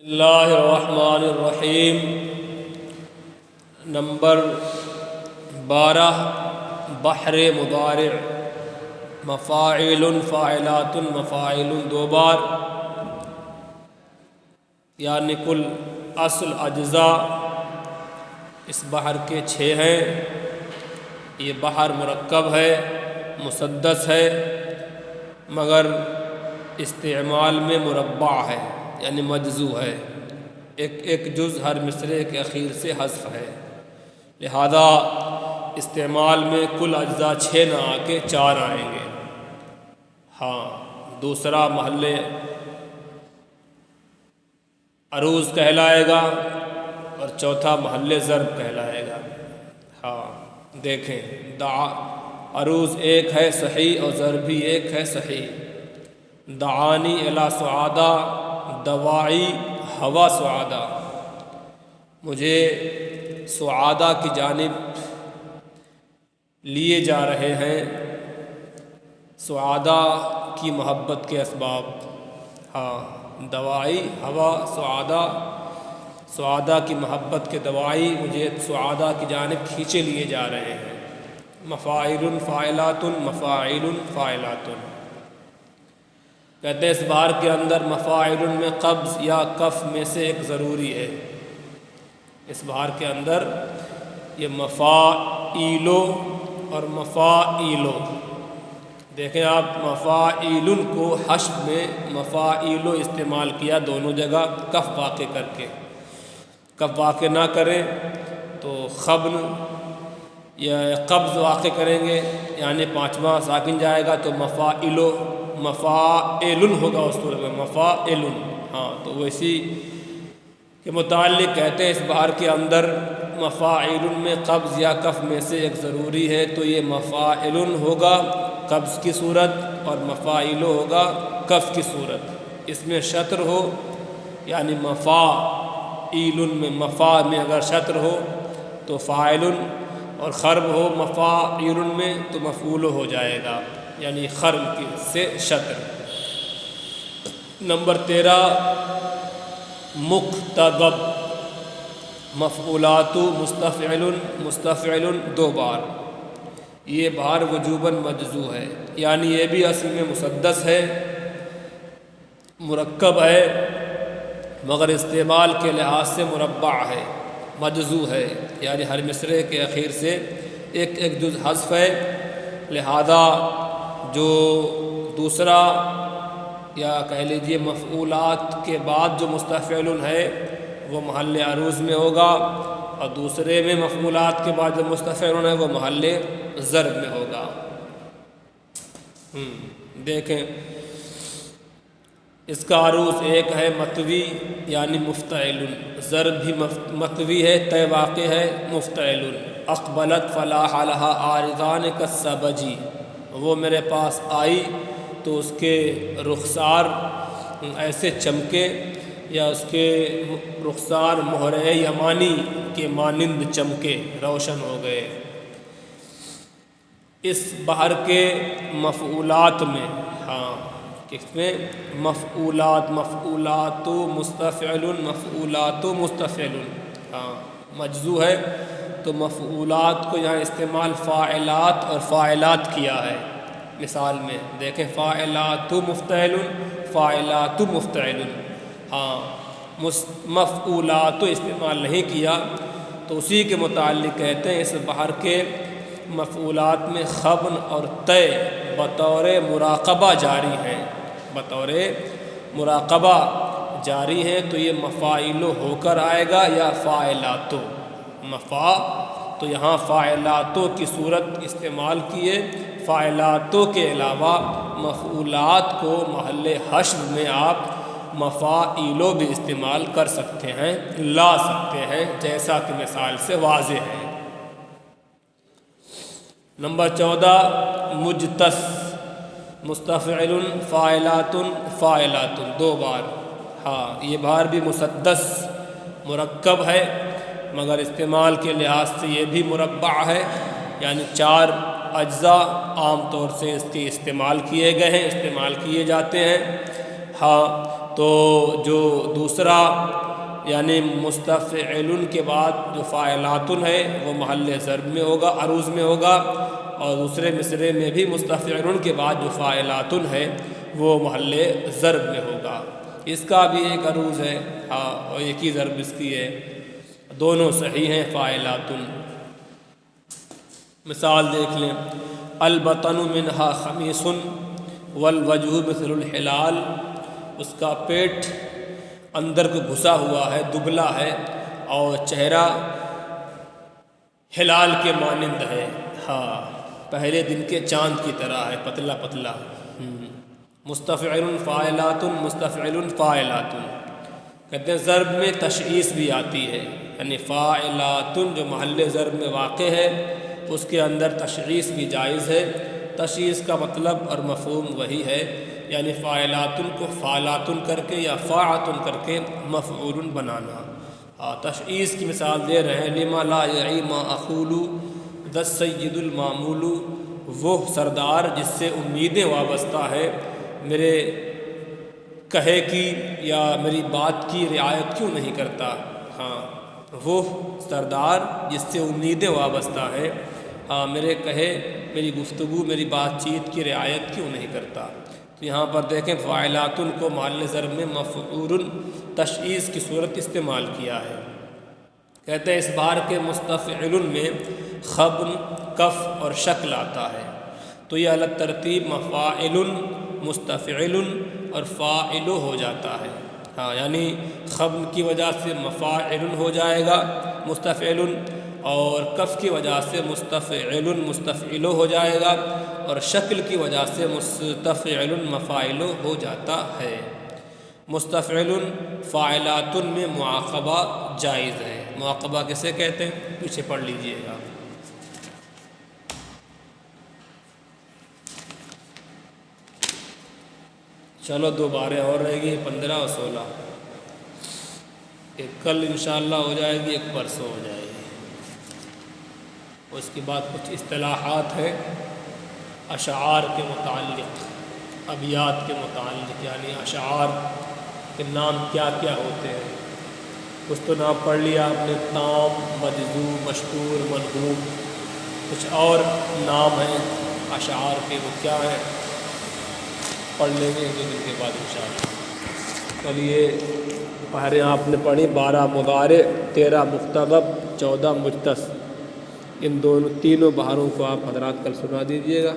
اللہ الرحمن الرحیم۔ نمبر 12 بحر مضارع، مفاعل فاعلات مفاعل 2 بار، یعنی کل اصل اجزاء اس بحر کے 6 ہیں۔ یہ بحر مرکب ہے، مسدس ہے، مگر استعمال میں مربع ہے، یعنی مجزو ہے، ایک جز ہر مصرعے کے اخیر سے حذف ہے، لہذا استعمال میں کل اجزاء 6 نہ آ کے 4 آئیں گے۔ دوسرا محل عروض کہلائے گا اور چوتھا محل ضرب کہلائے گا۔ دیکھیں، عروض ایک ہے صحیح اور ضرب بھی ایک ہے صحیح۔ دعانی الی سعادہ، دواعی ہوا سعادہ، مجھے سعادہ کی جانب لیے جا رہے ہیں، سعادہ کی محبت کے اسباب۔ دواعی ہوا سعادہ، سعادہ کی محبت کے دواعی مجھے سعادہ کی جانب کھینچے لیے جا رہے ہیں۔ مفاعل فاعلات مفاعل فاعلات، کہتے ہیں اس بار کے اندر مفاعل میں قبض یا کف میں سے ایک ضروری ہے۔ اس بار کے اندر یہ مفاعیلو اور مفاعیلو، دیکھیں آپ مفاعیل کو حشو میں مفاعیلو استعمال کیا، دونوں جگہ کف واقع کر کے۔ کف واقع نہ کریں تو خبن یا قبض واقع کریں گے، یعنی 5واں ساکن جائے گا تو مفاعیلو، مفاعل ہوگا اس صورت میں مفاعل۔ تو وہ اسی کے متعلق کہتے ہیں اس بحر کے اندر مفاعل میں قبض یا کف میں سے ایک ضروری ہے، تو یہ مفاعل ہوگا قبض کی صورت اور مفاعل ہوگا کف کی صورت۔ اس میں شطر ہو یعنی مفاعل میں، مفا میں اگر شطر ہو تو فاعل، اور خرب ہو مفاعل میں تو مفعول ہو جائے گا، یعنی خرب سے شطر۔ نمبر 13 مقتضب، مفعولات مستفعل مستفعل 2 بار، یہ بار وجوباً مجزو ہے، یعنی یہ بھی اصل میں مسدس ہے، مرکب ہے، مگر استعمال کے لحاظ سے مربع ہے، مجزو ہے، یعنی ہر مصرعے کے اخیر سے ایک جز حذف ہے، لہذا جو دوسرا یا کہہ لیجیے مفعولات کے بعد جو مستفعل ہے وہ محل عروض میں ہوگا، اور دوسرے میں مفعولات کے بعد جو مستفعل ہے وہ محل ضرب میں ہوگا۔ دیکھیں اس کا عروض ایک ہے مطوی یعنی مفتعل، ضرب بھی مطوی ہے، طے واقع ہے، مفتعل۔ اقبلت فلاح لہا عارضان کالسبجی، وہ میرے پاس آئی تو اس کے رخسار ایسے چمکے، یا اس کے رخسار مہرے یمانی کے مانند چمکے، روشن ہو گئے۔ اس بحر کے مفعولات میں، کس میں مفعولات، مفعولات مستفعل مفعولات مستفعل، مجزو ہے تو مفعولات کو یہاں استعمال فاعلات اور فاعلات کیا ہے۔ مثال میں دیکھیں فاعلات مفتعل فاعلات مفتعل، مفعولات استعمال نہیں کیا، تو اسی کے متعلق کہتے ہیں اس بحر کے مفعولات میں خبن اور طے بطور مراقبہ جاری ہیں، بطور مراقبہ جاری ہیں، تو یہ مفاعل ہو کر آئے گا یا فاعلاتو، مفا تو یہاں فاعلاتو کی صورت استعمال کیے، فاعلاتو کے علاوہ مفعولات کو محل حشو میں آپ مفاعلو بھی استعمال کر سکتے ہیں، لا سکتے ہیں، جیسا کہ مثال سے واضح ہے۔ نمبر 14 مجتث، مستفعل فاعلات فاعلات 2 بار، یہ بار بھی مسدس مرکب ہے، مگر استعمال کے لحاظ سے یہ بھی مربع ہے، یعنی 4 اجزاء عام طور سے اس کے استعمال کیے گئے ہیں، استعمال کیے جاتے ہیں۔ تو جو دوسرا یعنی مستفعل کے بعد جو فاعلات ہے وہ محل ضرب میں ہوگا، عروض میں ہوگا، اور دوسرے مصرعے میں بھی مستفعل کے بعد جو فاعلات ہے وہ محل ضرب میں ہوگا۔ اس کا بھی ایک عروض ہے، ہاں، اور ایک ہی ضرب اس کی ہے، دونوں صحیح ہیں فاعلات۔ مثال دیکھ لیں، البطن منہا خمیس والوجہ مثل الحلال، اس کا پیٹ اندر کو گھسا ہوا ہے، دبلا ہے، اور چہرہ ہلال کے مانند ہے، ہاں، پہلے دن کے چاند کی طرح ہے، پتلا پتلا۔ مستفعل فاعلات، مستفعل فاعلات۔ کہتے ہیں ضرب میں تشعیص بھی آتی ہے، یعنی فاعلات جو محل ضرب میں واقع ہے اس کے اندر تشعیص بھی جائز ہے۔ تشعیص کا مطلب اور مفہوم وہی ہے، یعنی فاعلات کو فعلات کر کے یا فاعت کر کے مفعول بنانا۔ تشعیص کی مثال دے رہے ہیں، لما لا یعی ما اقول ذا السید المعمول، وہ سردار جس سے امیدیں وابستہ ہے، میرے کہے کی یا میری بات کی رعایت کیوں نہیں کرتا؟ ہاں، وہ سردار جس سے امیدیں وابستہ ہے، ہاں، میرے کہے، میری گفتگو، میری بات چیت کی رعایت کیوں نہیں کرتا؟ تو یہاں پر دیکھیں فاعلات کو محل ضرب میں مفعول تشعیص کی صورت استعمال کیا ہے۔ کہتے ہیں اس بار کے مستفعل میں خبن، کف اور شکل آتا ہے، تو یہ الگ ترتیب مفاعل، مستفعل اور فاعل ہو جاتا ہے، ہاں، یعنی خبن کی وجہ سے مفاعل ہو جائے گا مستفعل، اور کف کی وجہ سے مستفعل مستفعل ہو جائے گا، اور شکل کی وجہ سے مستفعل مفاعل ہو جاتا ہے۔ مستفعل فاعلات میں معاقبہ جائز ہے۔ معاقبہ کسے کہتے ہیں؟ پیچھے پڑھ لیجئے گا۔ چلو 2 باریں اور رہ گئی، 15 اور 16، ایک کل انشاءاللہ ہو جائے گی، ایک پرسوں ہو جائے گی۔ اس کے بعد کچھ اصطلاحات ہیں اشعار کے متعلق، ابیات کے متعلق، یعنی اشعار کے نام کیا کیا ہوتے ہیں۔ کچھ تو نام پڑھ لیا آپ نے، تام، مجزوم، مشتور، منظوم، کچھ اور نام ہیں اشعار کے، وہ کیا ہیں پڑھ لیں گے 2 دن کے بعد انشاءاللہ۔ چلیے، پہلے آپ نے پڑھی 12 مضارع، 13 مقتضب، 14 مجتز، ان تینوں بہاروں کو آپ حضرات کل سنا دیجئے گا۔